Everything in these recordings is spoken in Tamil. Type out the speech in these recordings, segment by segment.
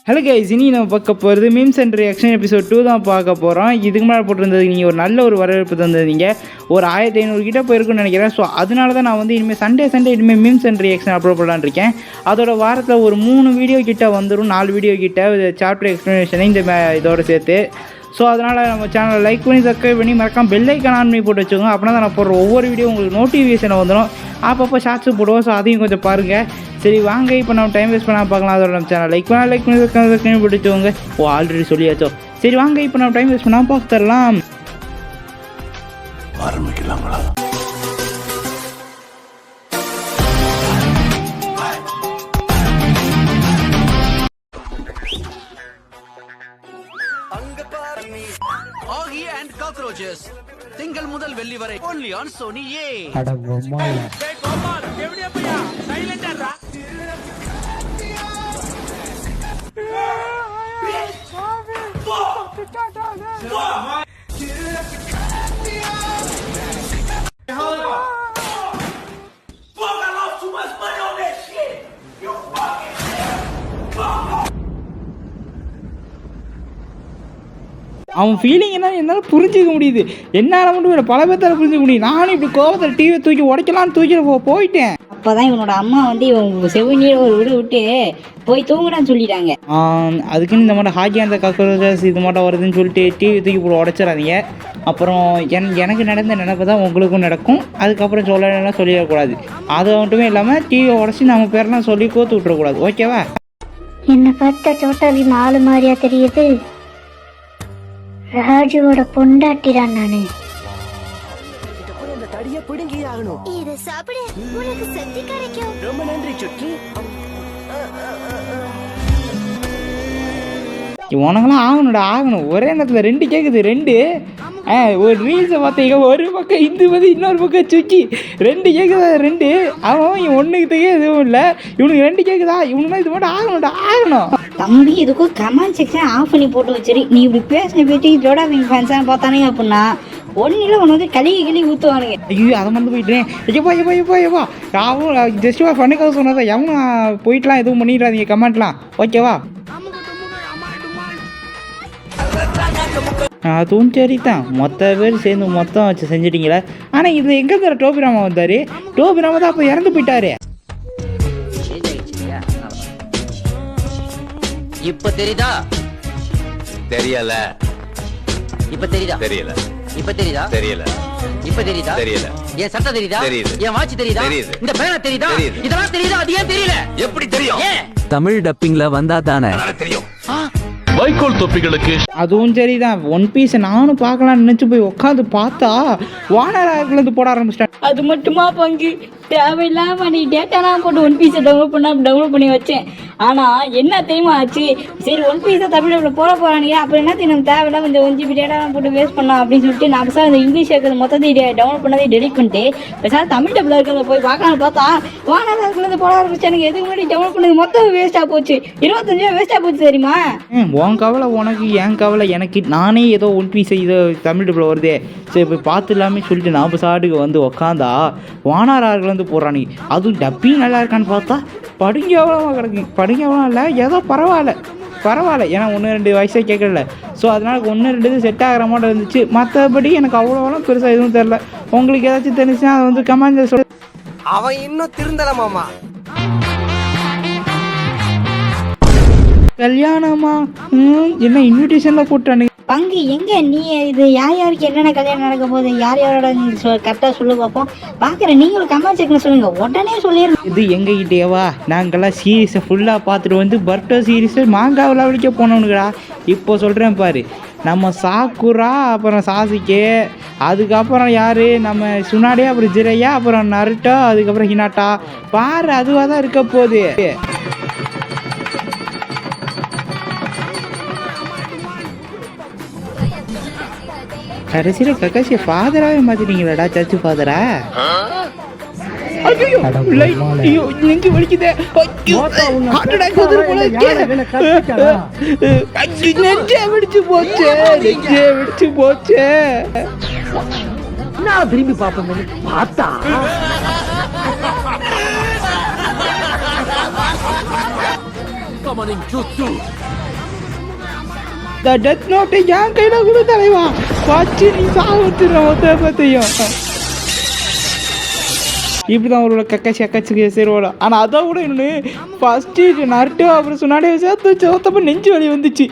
ஹலோ கைஸ், இனி நம்ம பார்க்க போகிறது மீம்ஸ் அண்ட் ரியாக்ஷன் எபிசோட் 2 தான் பார்க்க போகிறோம். இதுக்கு மேலே போட்டிருந்தது நீங்கள் ஒரு நல்ல ஒரு வரவேற்பு தந்தீங்க. ஒரு 1500 கிட்ட போயிருக்குன்னு நினைக்கிறேன். ஸோ அதனால தான் நான் வந்து இனிமேல் சண்டே இனிமேல் மீம்ஸ் அண்ட் ரியாக்ஷன் அப்லோட் பண்ணலான்னு இருக்கேன். அதோட வாரத்தில் ஒரு 3 வீடியோ கிட்ட வந்துடும், 4 வீடியோ கிட்ட சாப்டர் எக்ஸ்ப்ளனேஷனை இதோட சேர்த்து. ஸோ அதனால் நம்ம சேனலை லைக் பண்ணி சப்ஸ்கிரைப் பண்ணி மறக்காம பெல் ஐக்கான் ஆன் பண்ணி போட்டு வச்சுக்கோங்க. அப்படின்னா தான் நான் போடுற ஒவ்வொரு வீடியோ உங்களுக்கு நோட்டிஃபிகேஷன் வந்துடும். அப்பப்போ ஷார்ட்ஸு போடுவோம். ஸோ அதையும் கொஞ்சம் பாருங்கள். சரி வாங்க, இப்போ நம்ம டைம் வேஸ்ட் பண்ணால் பார்க்கலாம். அதோட நம்ம சேனல் லைக் பண்ணி சப்ஸ்கிரைப் பிடிச்சவங்க ஆல்ரெடி சொல்லியாச்சோ. சரி வாங்க, இப்போ நம்ம டைம் வேஸ்ட் பண்ணால் பார்த்துடலாம். ஆரம்பிக்கலாங்களா? Augie and cockroaches. திங்கள் முதல் வெள்ளி வரை only on Sony A. அட பொம்மால டேய் கோமால் எவடியா பையா சைலண்டா ரா. அவன் ஃபீலிங் என்ன என்னால் புரிஞ்சிக்க முடியுது. என்னால் மட்டும் இல்லை, பல பேர்த்தால் புரிஞ்சிக்க முடியும். நானும் இப்படி கோபத்தில் டிவியை தூக்கி உடைக்கலான்னு தூக்கிட்டு போயிட்டேன். அப்போ தான் இவனோட அம்மா வந்து இவன் செவனியில் ஒரு விடு விட்டு போய் தூங்குடான்னு சொல்லிட்டாங்க. அதுக்குன்னு இந்த மாதிரி ஹாக்கி அந்த காக்ரோச்சஸ் இது மட்டும் வருதுன்னு சொல்லிட்டு டிவி தூக்கி போட உடைச்சிடாதீங்க. அப்புறம் எனக்கு நடந்த நினைப்பு தான் உங்களுக்கும் நடக்கும். அதுக்கப்புறம் சொல்லலாம் சொல்லிடக்கூடாது. அது மட்டுமே இல்லாமல் டிவியை உடச்சி நம்ம பேரெல்லாம் சொல்லி கோத்து விட்டுறக்கூடாது. ஓகேவா? என்னை பார்த்தா சோட்டாவி மாலு மாதிரியா தெரியுது? ராஜுவோட பொண்டாட்டிதான் நானு. இத சாப்பிடு, உனக்கு சக்தி கிடைக்கும். ரொம்ப நன்றி சுக்கி. உனக்கெல்லாம் ஆகணும். ஒரே நேரத்தில் 2 கேட்குது. 2 ஒரு ரீல்ஸை பார்த்தீங்க, ஒரு பக்கம் இந்து வந்து இன்னொரு பக்கம் சுக்கி 2 கேட்குதா? 2 அவன் ஒன்றுக்கு எதுவும் இல்லை. இவனுக்கு 2 கேட்குதா? இவனுக்கு இது மட்டும் ஆகணும். தம்பி இதுக்கும் கமெண்ட் செக்ஷன் ஆஃப் பண்ணி போட்டு வச்சிரு. நீ இப்படி பேசின பேச்சு ஜோடா விங் ஃபேன்ஸாக பார்த்தானே அப்படின்னா ஒன்றில் ஒன்று வந்து கழுவி ஊற்றுவானுங்க. ஐயோ, அதை வந்து போயிட்டேன். எப்பா யாவும் ஜஸ்ட் பண்ணுக்காக சொன்னதா. எவனும் போயிட்டுலாம் எதுவும் பண்ணிடுறாதீங்க கமெண்ட்லாம். ஓகேவா? அதுவும் சரி தான். மொத்த பேர் சேர்ந்து மொத்தம் வச்சு செஞ்சிட்டீங்களே. ஆனால் இது எங்கே தர டோபிராமா வந்தார்? டோபிராமா தான் அப்போ இறந்து போயிட்டாரு. இப்ப தெரியுதா? தெரியல. இப்ப தெரியுதா? தெரியல. இப்ப தெரியுதா? தெரியல. இப்ப தெரியுதா? தெரியல. என் சட்டை தெரியுதா? தெரியுது. என் வாட்ச் தெரியுதா? தெரியுது. இந்த பேனா தெரியுதா? தெரியுது. இதெல்லாம் தெரியுதா? அது ஏன் தெரியல? எப்படி தெரியும்? தமிழ் டப்பிங்ல வந்தா தானே தெரியும். வைக்கோல் தொப்பிகளுக்கு அதுவும் சரிதான். ஒன் பீஸ் நானும் பார்க்கலாம்னு நினச்சி போய் உட்காந்து பார்த்தா வானராயிருந்து போட ஆரம்பிச்சிட்டேன். அது மட்டுமா பங்கு தேவையில்லாம நீ டேட்டாலாம் போட்டு ஒன் பீஸை டவுன்லோட் பண்ணி வச்சேன். ஆனால் என்ன தெரியுமா ஆச்சு? சரி ஒன் பீஸை தமிழில் போட போகிறானுங்க, அப்புறம் என்ன தெரியும் தேவையில்லாம இந்த 1 GB டேட்டாலாம் போட்டு வேஸ்ட் பண்ணலாம் அப்படின்னு சொல்லிட்டு நான் பெருசாக இந்த இங்கிலீஷ் இருக்கிறது மொத்தத்தை டவுன்லோட் பண்ணதை டெலிட் பண்ணிட்டு பெருசாக தமிழ் டப்பில் இருக்கிறத போய் பார்க்கலான்னு பார்த்தா வானராயிருந்து போட ஆரம்பிச்சானுங்க. எதுக்கு முன்னாடி டவுன்லோட் பண்ணது மொத்தம் வேஸ்ட்டாக போச்சு. 25 வேஸ்ட்டாக போச்சு தெரியுமா? உன் கவலை உனக்கு, என் கவலை எனக்கு. நானே ஏதோ ஒன் பீஸ் இதோ தமிழ் டப்பில் வருதே, சரி போய் பார்த்துலாமே சொல்லிட்டு நான் சாட்டுக்கு வந்து உக்காந்தா வானரார்கள் வந்து போடுறானுங்க. அதுவும் டப்பிங் நல்லா இருக்கான்னு பார்த்தா படுங்கவளமாக கிடக்கு. படுங்கவளம் இல்லை, ஏதோ பரவாயில்ல. ஏன்னா 1-2 வயசே கேட்கல. ஸோ அதனால் 1-2 இது செட் ஆகிற மாதிரி இருந்துச்சு. மற்றபடி எனக்கு அவ்வளோவெல்லாம் பெருசாக எதுவும் தெரில. உங்களுக்கு ஏதாச்சும் தெரிஞ்சுன்னா அதை வந்து கமெண்ட் சொல்லு. அவன் இன்னும் திருந்தல மாமா. கல்யாணமா? என்ன இன்விடேஷனில் போட்டானுங்க. பங்கு எங்க நீ இது யாருக்கு என்னென்ன கல்யாணம் நடக்க போகுது, யாரோட கரெக்டாக சொல்லு பார்ப்போம். பார்க்குறேன், நீங்களும் கமெண்ட் செக்ஷன் சொல்லுங்க, உடனே சொல்லிடுங்க. இது எங்ககிட்டேவா? நாங்கள்லாம் சீரீஸை ஃபுல்லாக பார்த்துட்டு வந்து பர்த்டே சீரீஸு மாங்காய் விளையாடிக்க போனோனுங்கடா. இப்போ சொல்கிறேன் பாரு, நம்ம சாக்குரா, அப்புறம் சாசிக்கே, அதுக்கப்புறம் யார் நம்ம சுனாடியா, அப்புறம் ஜிரையா, அப்புறம் நருட்டோ, அதுக்கப்புறம் ஹினாட்டா. பாரு அதுவாக தான் இருக்க போகுது. கடைசியில் கக்காசியை ஃபாதராகவே மாற்றிட்டீங்களாடா, சர்ச்சு ஃபாதரா? நெஞ்சு வலிக்குதே. நெஞ்சே வெடிச்சு போச்சு. நான் திரும்பி பார்ப்பேன் பார்த்தா Summoning Jutsu. இந்த டெத் நோட்டை என் கையில் கொடு தலைவா, வச்சு நீ சாவத்துற மொத்த பத்தையும். இப்படி தான் அவரோட கக்காச்சு சேருவாடா. ஆனால் அதை விட இன்னொன்று ஃபஸ்ட்டு நட்டு அப்புறம் சொன்னாடே சேர்த்து சோத்தப்போ நெஞ்சு வலி வந்துச்சு.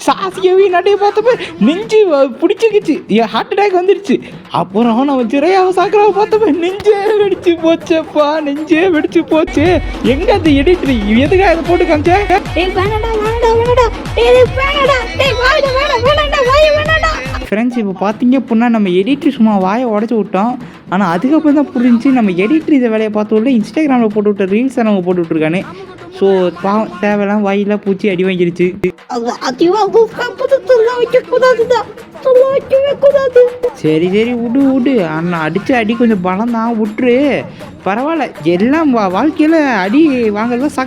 சாசியவே நட்டையை பார்த்தப்ப நெஞ்சு பிடிச்சிக்கிச்சு, என் ஹார்ட் அட்டாக் வந்துடுச்சு. அப்புறம் நம்ம சிறையாவை சாக்கராவை பார்த்தப்ப நெஞ்சே வெடிச்சு போச்சப்பா, நெஞ்சே வெடிச்சு போச்சு. எங்கே அந்த எடிட்ரி எதுக்காக அதை போட்டு காமிச்சேன்? ஃப்ரெண்ட்ஸ் இப்போ பார்த்தீங்க அப்படின்னா நம்ம எடிட்டர் சும்மா வாயை உடச்சி விட்டோம். ஆனால் அதுக்கப்புறம் தான் புரிஞ்சு நம்ம எடிட்டர் இதை வேலையை பார்த்தோம்ல இன்ஸ்டாகிராமில் போட்டு விட்ட ரீல்ஸை நம்ம போட்டு விட்ருக்கானே. ஸோ தேவையெல்லாம் வாயிலாம் பூச்சி அடி வாங்கிருச்சு. சரி விடு அண்ணா அடித்த அடி கொஞ்சம் பலம் தான், விட்டுரு பரவாயில்ல. எல்லாம் வாழ்க்கையில் அடி வாங்குறதுலாம்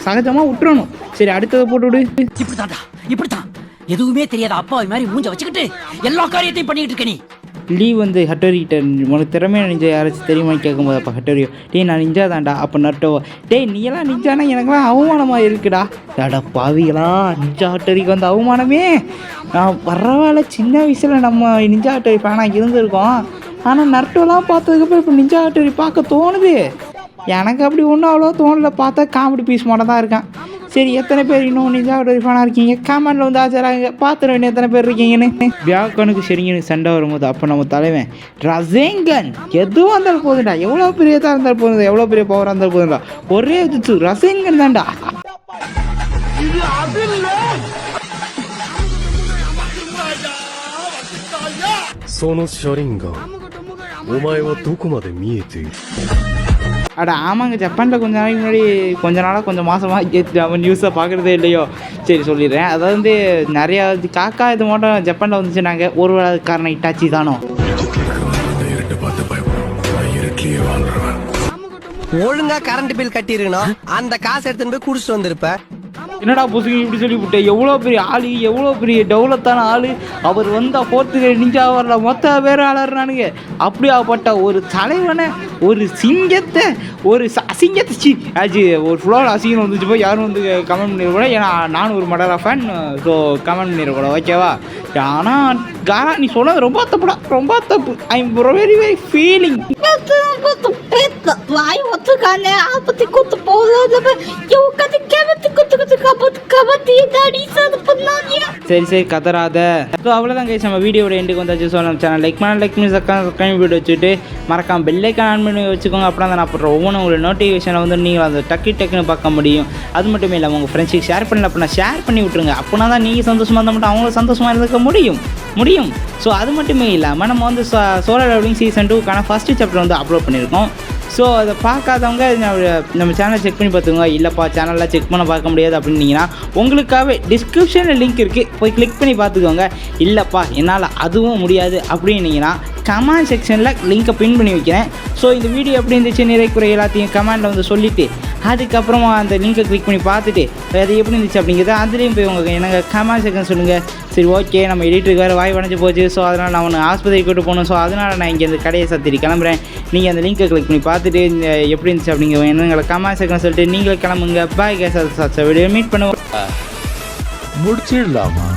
சகஜமாக விட்டுறணும். சரி அடுத்ததை போட்டு விடு. இப்படித்தான் எதுவுமே தெரியாத அப்பாவை மாதிரி மூஞ்ச வச்சுக்கிட்டு எல்லா காரியத்தையும் பண்ணிக்கிட்டு இருக்க நீ. லீவ் வந்து ஹட்டோரிக்கிட்ட உனக்கு திறமையாக நிஞ்சா யாராச்சும் தெரியுமான்னு கேட்கும்போது அப்போ ஹட்டோரியோ, டேய் நான் நிஞ்சா தான்டா. அப்போ நட்டோ, டேய் நீ எல்லாம் நிஞ்சானா எனக்குலாம் அவமானமாக இருக்குடா. அட பாவிகளா, நிஞ்சா ஹட்டோரிக்கு வந்து அவமானமே. நான் பரவாயில்ல, சின்ன வயசில் நம்ம நிஞ்சா ஹட்டோரி ஃபேனாக இருந்திருக்கோம். ஆனால் நட்டோலாம் பார்த்ததுக்கப்புறம் இப்போ நிஞ்சா ஹட்டோரி பார்க்க தோணுது. எனக்கு அப்படி ஒன்றும் அவ்வளோ தோணலை, பார்த்தா காமெடி பீஸ் மட்டும் தான் இருக்கேன். சரி எத்தனை பேர் இன்னும் நிஞ்சா ஹட்டோரி ஃபேனாக இருக்கீங்க கமெண்டில் வந்து ஆச்சராங்க, பார்த்துருவேன் எத்தனை பேர் இருக்கீங்கன்னு. வியாக்கனுக்கு சரிங்கன்னு சண்டை வரும்போது அப்போ நம்ம தலைவன் ரசேங்கன் எதுவும் இருந்தாலும் போதுண்டா, எவ்வளோ பெரிய தான் இருந்தாலும் போதும், எவ்வளோ பெரிய பவராக இருந்தாலும் போதுண்டா, ஒரே ஜிட்சு ரசேங்கன் தான்டா. அட ஆமாங்க, ஜப்பானில் கொஞ்ச நாளைக்கு முன்னாடி கொஞ்சம் மாதமாக அவன் நியூஸை பார்க்குறதே இல்லையோ. சரி சொல்லிடுறேன். அதாவது வந்து நிறையா காக்கா இது மட்டும் ஜப்பானில் வந்துச்சு. நாங்கள் ஒரு வேளை காரணம் இட்டாச்சி தானோ. ஒழுங்கா கரண்ட் பில் கட்டிருக்கணும், அந்த காசு எடுத்துன்னு போய் குடிச்சிட்டு வந்திருப்ப. என்னடா புசுங்க இப்படி சொல்லிவிட்டேன், எவ்வளோ பெரிய ஆள், எவ்வளோ பெரிய டெவலப்டான ஆள் அவர் வந்தால் போர்த்துக்கு நிஞ்சா வரல மொத்த பேர் ஆளறானுங்க. அப்படியாப்பட்ட ஒரு தலைவனை, ஒரு சிங்கத்தை, ஒரு அசிங்கத்தை ஆச்சு ஒரு ஃப்ளோவில் அசிங்கம் வந்துச்சு போய் யாரும் வந்து கமெண்ட் பண்ணிடக்கூட. ஏன்னா நானும் ஒரு மடரா ஃபேன், ஸோ கமெண்ட் பண்ணிடக்கூட ஓகேவா. ஆனால் காரா நீ சொன்னது ரொம்ப தப்புடா, ரொம்ப தப்பு. I am very very feeling. வாய் ஒத்துக்கானே ஆபத்து குத்து போகுது. சரி கதறாத. ஸோ அவ்வளோதான் கைஸ், நம்ம வீடியோட எண்டுக்கு வந்தாச்சு. ஸோ நம்ம சேனல் லைக் பண்ணி சப்ஸ்கிரைப் வீடியோ வச்சுட்டு மறக்காம பெல்லைக்கான் ஆன் பண்ணி வச்சுக்கோங்க. அப்படின்னா நான் அப்புறம் ஒவ்வொன்றும் உங்களுக்கு நோட்டிஃபிகேஷனை வந்து நீங்கள் அதை டக்குன்னு பார்க்க முடியும். அது மட்டுமே இல்லை, உங்கள் ஃப்ரெண்ட்ஸுக்கு ஷேர் பண்ணல அப்படின்னா ஷேர் பண்ணி விட்ருங்க. அப்படின்னா தான் நீங்கள் சந்தோஷமாக இருந்தால் மட்டும் அவங்களும் சந்தோஷமாக இருந்துக்க முடியும். ஸோ அது மட்டுமே இல்லாமல் நம்ம வந்து சோலோ லெவலிங் சீசன் 2க்கான ஃபஸ்ட்டு சாப்டர் வந்து அப்லோட் பண்ணியிருக்கோம். ஸோ அதை பார்க்காதவங்க நம்ம சேனலை செக் பண்ணி பார்த்துங்க. இல்லைப்பா சேனலில் செக் பண்ண பார்க்க முடியாது அப்படின்னீங்கன்னா உங்களுக்காகவே டிஸ்கிரிப்ஷனில் லிங்க் இருக்குது, போய் கிளிக் பண்ணி பார்த்துக்கோங்க. இல்லைப்பா என்னால் அதுவும் முடியாது அப்படின்னீங்கன்னா கமெண்ட் செக்ஷனில் லிங்க்கை பின் பண்ணி வைக்கிறேன். ஸோ இந்த வீடியோ எப்படி இருந்துச்சு நிறை குறை எல்லாத்தையும் கமெண்டில் வந்து சொல்லிவிட்டு அதுக்கப்புறமா அந்த லிங்கை கிளிக் பண்ணி பார்த்துட்டு அது எப்படி இருந்துச்சு அப்படிங்கிறத அதுலேயும் போய் உங்கள் எனக்கு கமெண்ட் செக்ஷன் சொல்லுங்கள். சரி ஓகே, நம்ம எடிட்டருக்கு வேறு வாய் வளைஞ்சு போச்சு. ஸோ அதனால் நான் ஒன்று ஆஸ்பத்திரி கூட்டு போகணும். ஸோ அதனால் நான் இங்கே இந்த கடையை சத்திரி கிளம்புறேன். நீங்கள் அந்த லிங்கை கிளிக் பண்ணி பார்த்துட்டு எப்படி இருந்துச்சு அப்படிங்கிற எங்களை கமெண்ட் செக்ஷன் சொல்லிட்டு நீங்களே கிளம்புங்க. பாய் கேஸ் வீடியோ மீட் பண்ணுவோம். முடிச்சிடலாமா?